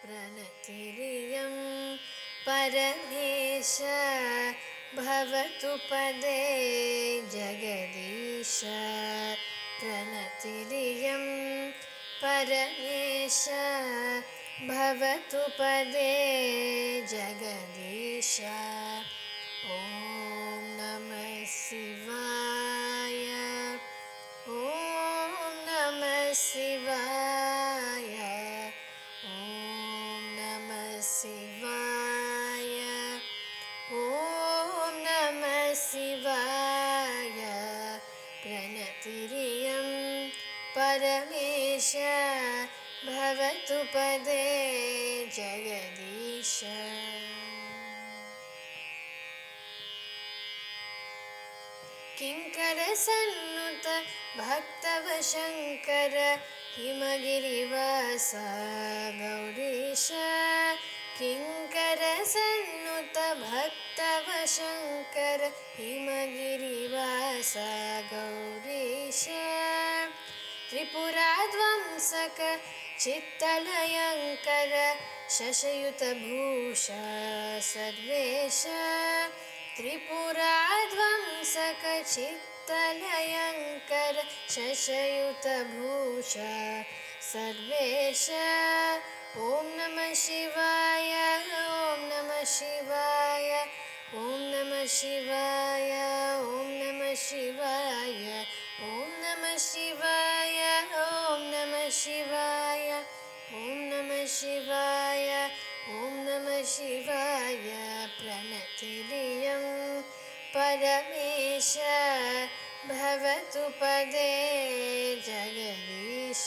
प्रणतिरियं परमेश भवतु पदे जगदीश प्रणतिरियं परमेश भवतु पदे जगदीश ॐ नमः शिवाय ॐ नमः शिवाय ॐ नमः शिवाय ॐ नमः शिवाय प्रणतिरियं परमेश भवतु पदे जगदीश किङ्करसन्नुत भक्तवशङ्कर हिमगिरिवास गौरीश किङ्करसन्नुत भक्तवशङ्कर हिमगिरिवास गौरीश त्रिपुराध्वंसक चित्तलयङ्कर शशयुतभूष सर्वेश त्रिपुराध्वंसक चित्तलयङ्कर शशयुतभूष सर्वेश ॐ नमः शिवाय ॐ नमः शिवाय ॐ नमः शिवाय ॐ नमः शिवाय ॐ नमः शिवाय ॐ नमः शिवाय ॐ नमः शिवाय ॐ नमः शिवाय प्रणतिरियं परमेश भवतु पदे जगदीश।